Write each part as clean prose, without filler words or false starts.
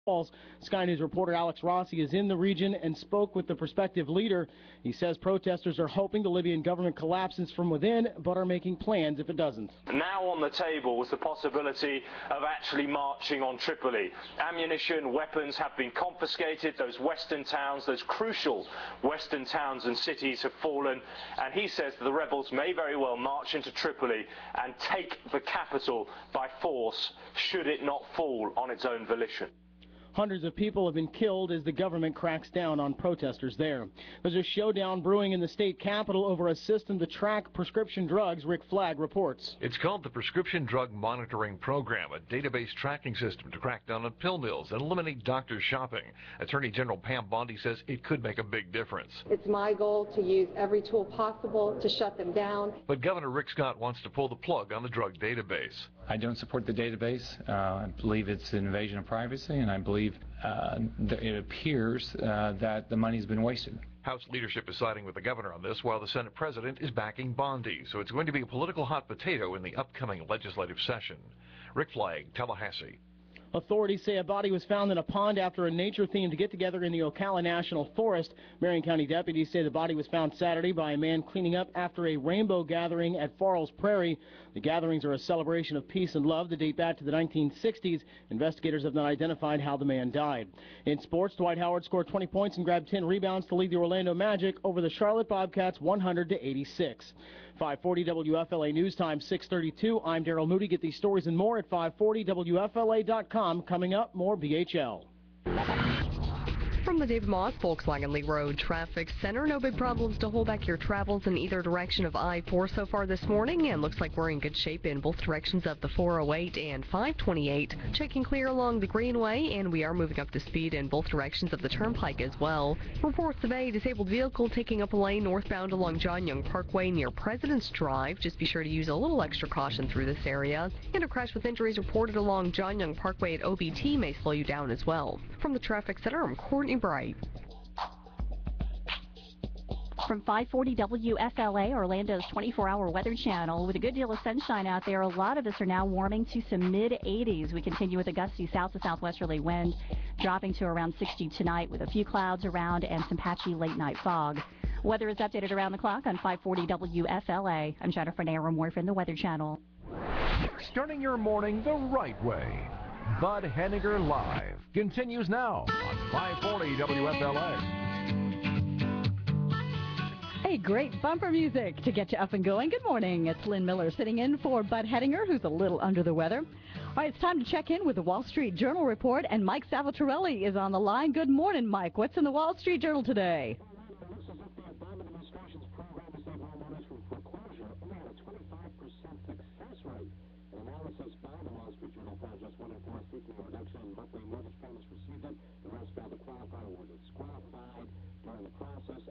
Falls. Sky News reporter Alex Rossi is in the region and spoke with the prospective leader. He says protesters are hoping the Libyan government collapses from within, but are making plans if it doesn't. Now on the table was the possibility of actually marching on Tripoli. Ammunition, weapons have been confiscated. Those western towns, those crucial western towns and cities have fallen. And he says that the rebels may very well march into Tripoli and take the capital by force, should it not fall on its own volition. Hundreds of people have been killed as the government cracks down on protesters there. There's a showdown brewing in the state capitol over a system to track prescription drugs, Rick Flagg reports. It's called the Prescription Drug Monitoring Program, a database tracking system to crack down on pill mills and eliminate doctors shopping. Attorney General Pam Bondi says it could make a big difference. It's my goal to use every tool possible to shut them down. But Governor Rick Scott wants to pull the plug on the drug database. I don't support the database. I believe it's an invasion of privacy, and I believe it appears that the money's been wasted. House leadership is siding with the governor on this, while the Senate president is backing Bondi. So it's going to be a political hot potato in the upcoming legislative session. Rick Flagg, Tallahassee. Authorities say a body was found in a pond after a nature-themed get-together in the Ocala National Forest. Marion County deputies say the body was found Saturday by a man cleaning up after a rainbow gathering at Farrell's Prairie. The gatherings are a celebration of peace and love that date back to the 1960s. Investigators have not identified how the man died. In sports, Dwight Howard scored 20 points and grabbed 10 rebounds to lead the Orlando Magic over the Charlotte Bobcats 100-86. 540 WFLA News Time 6:32. I'm Daryl Moody. Get these stories and more at 540WFLA.com. Coming up, more BHL. From the David Moss Volkswagen Lee Road Traffic Center, no big problems to hold back your travels in either direction of I-4 so far this morning, and looks like we're in good shape in both directions of the 408 and 528. Checking clear along the Greenway, and we are moving up to speed in both directions of the Turnpike as well. Reports of a disabled vehicle taking up a lane northbound along John Young Parkway near President's Drive. Just be sure to use a little extra caution through this area. And a crash with injuries reported along John Young Parkway at OBT may slow you down as well. From the Traffic Center, I'm Courtney Bright. From 540 WFLA, Orlando's 24-hour weather channel. With a good deal of sunshine out there, a lot of us are now warming to some mid-80s. We continue with a gusty south to southwesterly wind, dropping to around 60 tonight with a few clouds around and some patchy late-night fog. Weather is updated around the clock on 540 WFLA. I'm Jennifer Naramore from the Weather Channel. Starting your morning the right way. Bud Henniger Live continues now on 540 WFLA. Hey, great bumper music to get you up and going. Good morning. It's Lynn Miller sitting in for Bud Henniger, who's a little under the weather. All right, it's time to check in with the Wall Street Journal report, and Mike Salvatorelli is on the line. Good morning, Mike. What's in the Wall Street Journal today?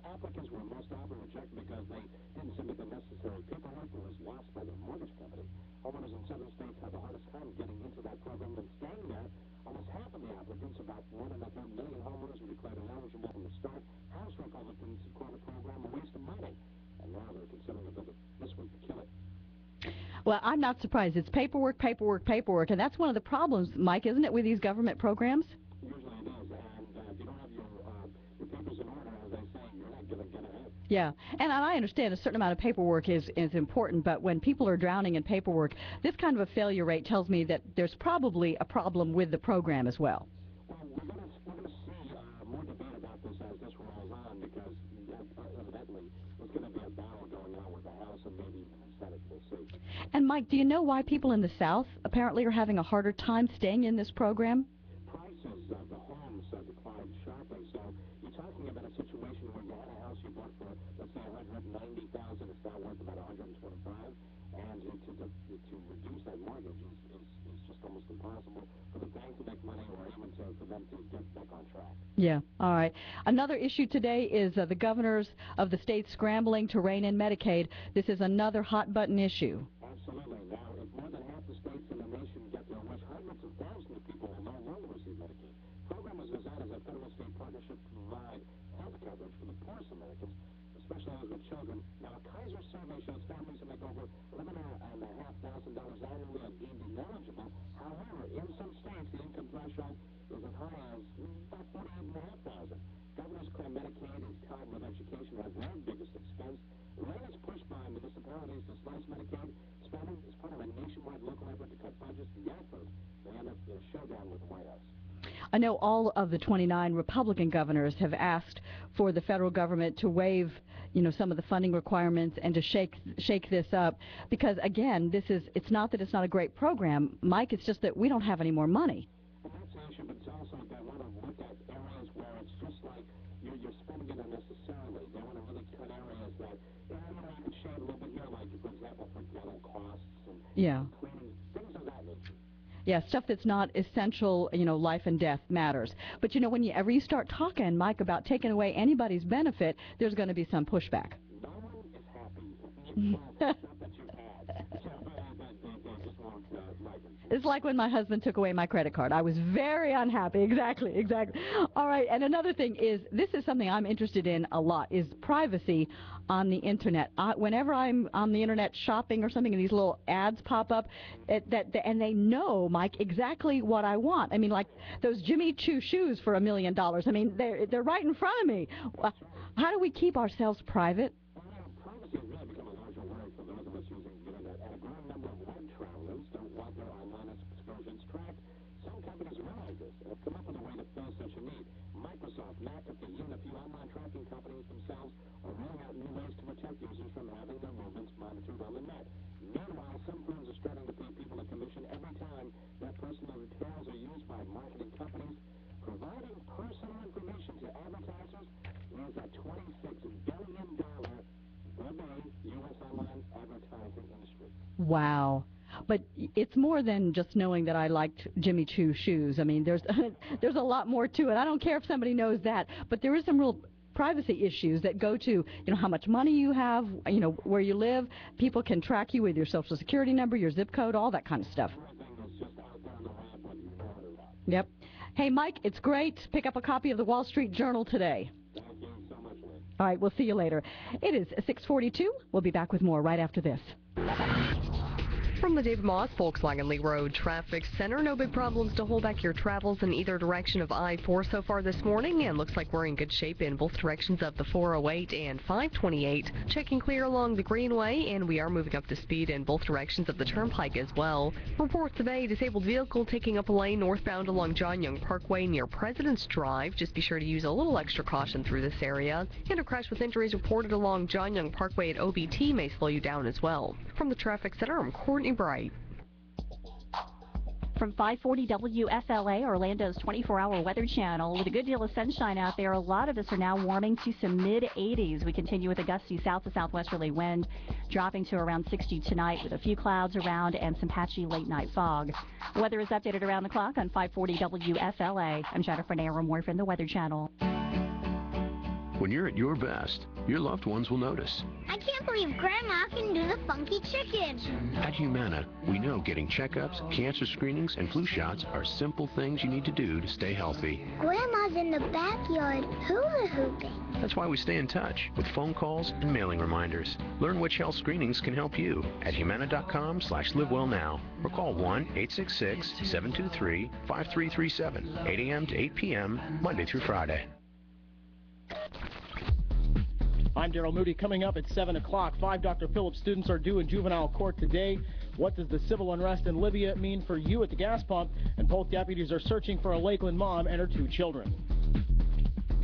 Applicants were most often rejected because they didn't submit the necessary paperwork and was lost by their mortgage company. Homeowners in 7 states had the hardest time getting into that program and staying there. Almost half of the applicants, about 1.5 million homeowners, were declared ineligible from the start. House Republicans call the program a waste of money, and now they're considering a bill this week to kill it. Well, I'm not surprised. It's paperwork, paperwork, paperwork, and that's one of the problems, Mike, isn't it, with these government programs? Usually it is, and if you don't have your papers in order, as they say, you're not going to get ahead. Yeah, and I understand a certain amount of paperwork is important, but when people are drowning in paperwork, this kind of a failure rate tells me that there's probably a problem with the program as well. Well, we're going to see more debate about this as this rolls on, because evidently there's going to be a battle going on with the House and maybe even the Senate. We'll see. And Mike, do you know why people in the South apparently are having a harder time staying in this program? Prices of the homes declined sharply, so you're talking about a situation where you had a house you bought for, let's say, $190,000, it's now worth about $125,000, and to reduce that mortgage is just almost impossible for the bank to make money or even for them to get back on track. Yeah, all right. Another issue today is the governors of the states scrambling to rein in Medicaid. This is another hot-button issue. Absolutely. Now, if more than half the states in the nation get their wish, hundreds of thousands of people will no longer receive Medicaid. The program was designed as a federal-state partnership to provide health coverage for the poorest Americans, especially those with children. Now, a Kaiser survey shows families who make over $11,500 annually are deemed ineligible. However, in some states, the income threshold is as high choose to slice Medicaid spending as part of a nationwide local effort to cut budgets. The effort may end up in a showdown with the White House. I know all of the 29 Republican governors have asked for the federal government to waive, some of the funding requirements and to shake this up because, again, it's not that it's not a great program, Mike, it's just that we don't have any more money. And that's the issue, but it's also they want to look at areas where it's just like you're spending it unnecessarily. They want to really cut areas that, you can shave a little bit here, like, for example, for dental costs and cleaning, things of that nature. Yeah, stuff that's not essential, life and death matters. But, whenever you start talking, Mike, about taking away anybody's benefit, there's going to be some pushback. No one is happy if stuff that you've had. So they just won't like it. It's like when my husband took away my credit card. I was very unhappy. Exactly. All right, and another thing is, this is something I'm interested in a lot, is privacy on the Internet. Whenever I'm on the Internet shopping or something and these little ads pop up, and they know, Mike, exactly what I want. I mean, like those Jimmy Choo shoes for $1 million. I mean, they're right in front of me. How do we keep ourselves private? Privacy has really become a larger word for those of us using the Internet, and a growing number of web travelers don't want their online excursions tracked. Some companies realize this and have come up with a way to fill such a need. Microsoft, McAfee, even a few online tracking companies themselves are rolling out new ways to protect users from having their movements monitored on the net. Meanwhile, some firms are starting to pay people a commission every time their personal details are used by marketing companies. Providing personal information to advertisers is a $26 billion U.S. online advertising industry. Wow. But it's more than just knowing that I liked Jimmy Choo shoes. I mean, there's a lot more to it. I don't care if somebody knows that, but there is some real privacy issues that go to, how much money you have, where you live. People can track you with your social security number, your zip code, all that kind of stuff. Everything is just out there on the web, whether you know it or not. Yep. Hey, Mike, it's great. Pick up a copy of the Wall Street Journal today. Thank you so much, Lynn. All right, we'll see you later. It is 6:42. We'll be back with more right after this. From the David Moss Volkswagen Lee Road Traffic Center, no big problems to hold back your travels in either direction of I-4 so far this morning, and looks like we're in good shape in both directions of the 408 and 528. Checking clear along the Greenway, and we are moving up to speed in both directions of the Turnpike as well. Reports of a disabled vehicle taking up a lane northbound along John Young Parkway near President's Drive. Just be sure to use a little extra caution through this area. And a crash with injuries reported along John Young Parkway at OBT may slow you down as well. From the Traffic Center, I'm Courtney Bright. From 540 WFLA, Orlando's 24-hour weather channel. With a good deal of sunshine out there, a lot of us are now warming to some mid-80s. We continue with a gusty south to southwesterly wind, dropping to around 60 tonight with a few clouds around and some patchy late-night fog. Weather is updated around the clock on 540 WFLA. I'm Jennifer Naramore from the Weather Channel. When you're at your best, your loved ones will notice. I can't believe Grandma can do the funky chicken. At Humana, we know getting checkups, cancer screenings, and flu shots are simple things you need to do to stay healthy. Grandma's in the backyard hula hooping. That's why we stay in touch with phone calls and mailing reminders. Learn which health screenings can help you at humana.com/livewellnow or call 1-866-723-5337, 8 a.m. to 8 p.m., Monday through Friday. I'm Daryl Moody. Coming up at 7 o'clock, 5 Dr. Phillips students are due in juvenile court today. What does the civil unrest in Libya mean for you at the gas pump? And both deputies are searching for a Lakeland mom and her 2 children.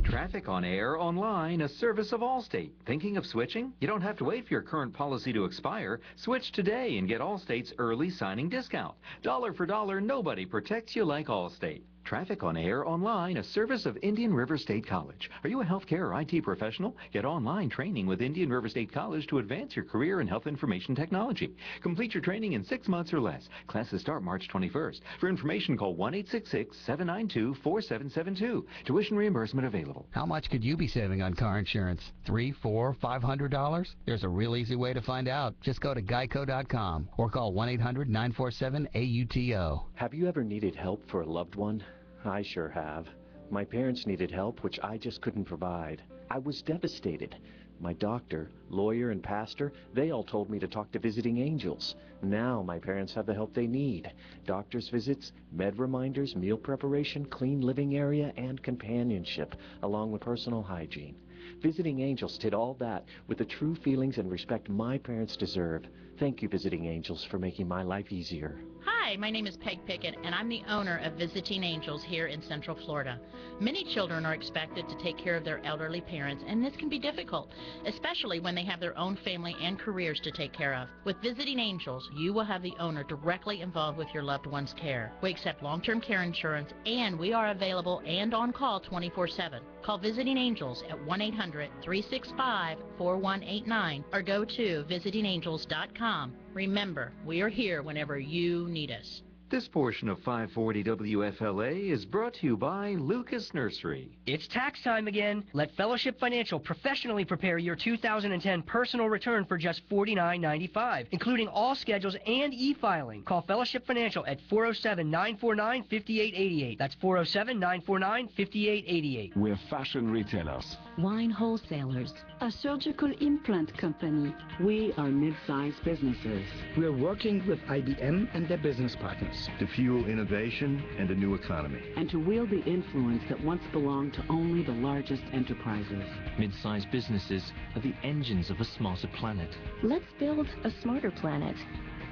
Traffic on Air Online, a service of Allstate. Thinking of switching? You don't have to wait for your current policy to expire. Switch today and get Allstate's early signing discount. Dollar for dollar, nobody protects you like Allstate. Traffic on Air Online, a service of Indian River State College. Are you a healthcare or IT professional? Get online training with Indian River State College to advance your career in health information technology. Complete your training in 6 months or less. Classes start March 21st. For information, call 1-866-792-4772. Tuition reimbursement available. How much could you be saving on car insurance? $300, $400, $500? There's a real easy way to find out. Just go to geico.com or call 1-800-947-AUTO. Have you ever needed help for a loved one? I sure have. My parents needed help, which I just couldn't provide. I was devastated. My doctor, lawyer, and pastor, they all told me to talk to Visiting Angels. Now my parents have the help they need. Doctor's visits, med reminders, meal preparation, clean living area, and companionship, along with personal hygiene. Visiting Angels did all that with the true feelings and respect my parents deserve. Thank you, Visiting Angels, for making my life easier. Hi, my name is Peg Pickett, and I'm the owner of Visiting Angels here in Central Florida. Many children are expected to take care of their elderly parents, and this can be difficult, especially when they have their own family and careers to take care of. With Visiting Angels, you will have the owner directly involved with your loved one's care. We accept long-term care insurance, and we are available and on call 24/7. Call Visiting Angels at 1-800-365-4189 or go to visitingangels.com. Remember, we are here whenever you need us. This portion of 540 WFLA is brought to you by Lucas Nursery. It's tax time again. Let Fellowship Financial professionally prepare your 2010 personal return for just $49.95, including all schedules and e-filing. Call Fellowship Financial at 407-949-5888. That's 407-949-5888. We're fashion retailers, wine wholesalers, a surgical implant company. We are mid-sized businesses. We're working with IBM and their business partners to fuel innovation and a new economy, and to wield the influence that once belonged to only the largest enterprises. Mid-sized businesses are the engines of a smarter planet. Let's build a smarter planet.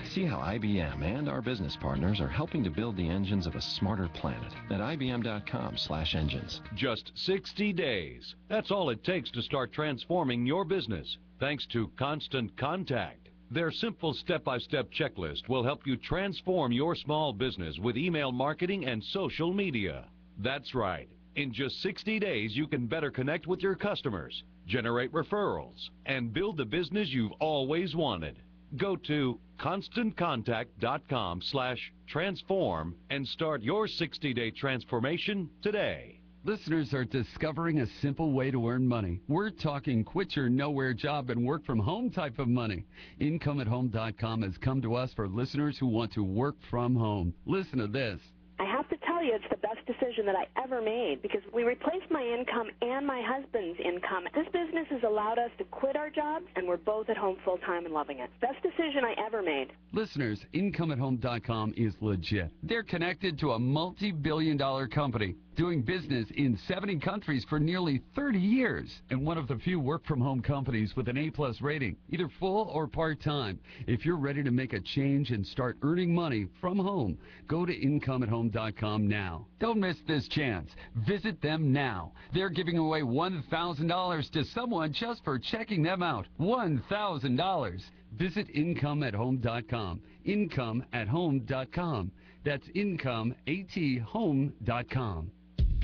See how IBM and our business partners are helping to build the engines of a smarter planet at ibm.com/engines. Just 60 days. That's all it takes to start transforming your business, thanks to Constant Contact. Their simple step-by-step checklist will help you transform your small business with email marketing and social media. That's right. In just 60 days, you can better connect with your customers, generate referrals, and build the business you've always wanted. Go to ConstantContact.com/transform and start your 60-day transformation today. Listeners are discovering a simple way to earn money. We're talking quit your nowhere job and work from home type of money. IncomeAtHome.com has come to us for listeners who want to work from home. Listen to this. I have to tell you, it's the best decision that I ever made because we replaced my income and my husband's income. This business has allowed us to quit our jobs, and we're both at home full-time and loving it. Best decision I ever made. Listeners, IncomeAtHome.com is legit. They're connected to a multi-billion-dollar company doing business in 70 countries for nearly 30 years, and one of the few work-from-home companies with an A+ rating, either full or part-time. If you're ready to make a change and start earning money from home, go to IncomeAtHome.com now. Don't miss this chance. Visit them now. They're giving away $1,000 to someone just for checking them out. $1,000. Visit IncomeAtHome.com. IncomeAtHome.com. That's IncomeAtHome.com.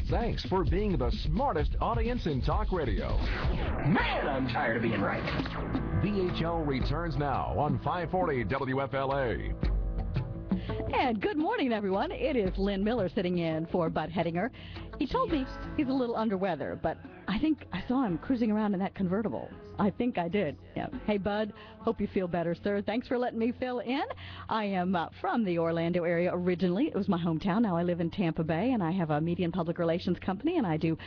Thanks for being the smartest audience in talk radio. Man, I'm tired of being right. BHL returns now on 540 WFLA. And good morning, everyone. It is Lynn Miller sitting in for Bud Hedinger. He told me he's a little under weather, but I think I saw him cruising around in that convertible. I think I did. Yeah. Hey, Bud. Hope you feel better, sir. Thanks for letting me fill in. I am from the Orlando area originally. It was my hometown. Now I live in Tampa Bay, and I have a media and public relations company, and I do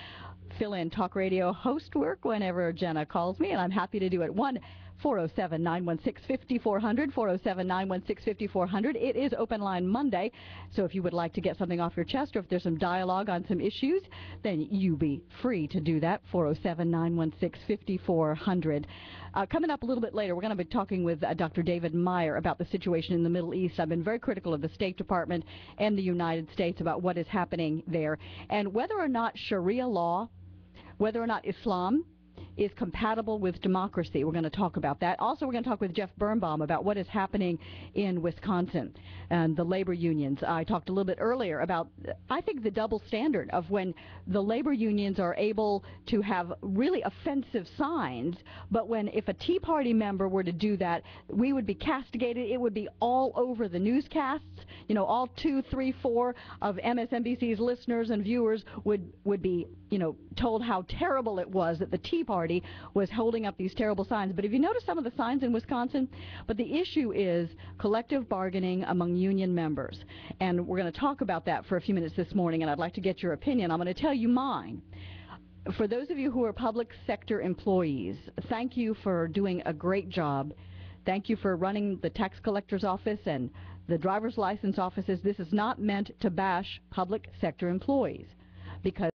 fill-in talk radio host work whenever Jenna calls me, and I'm happy to do it. 1-407-916-5400, 407-916-5400. It is Open Line Monday, so if you would like to get something off your chest or if there's some dialogue on some issues, then you be free to do that, 407-916-5400. Coming up a little bit later, we're going to be talking with Dr. David Meyer about the situation in the Middle East. I've been very critical of the State Department and the United States about what is happening there, and whether or not Sharia law, whether or not Islam is compatible with democracy. We're going to talk about that. Also, we're going to talk with Jeff Birnbaum about what is happening in Wisconsin and the labor unions. I talked a little bit earlier about, I think, the double standard of when the labor unions are able to have really offensive signs, but when if a Tea Party member were to do that, we would be castigated. It would be all over the newscasts. You know, all 2, 3, 4 of MSNBC's listeners and viewers would be, you know, told how terrible it was that the Tea Party was holding up these terrible signs. But have you noticed some of the signs in Wisconsin? But the issue is collective bargaining among union members. And we're going to talk about that for a few minutes this morning, and I'd like to get your opinion. I'm going to tell you mine. For those of you who are public sector employees, thank you for doing a great job. Thank you for running the tax collector's office and the driver's license offices. This is not meant to bash public sector employees, because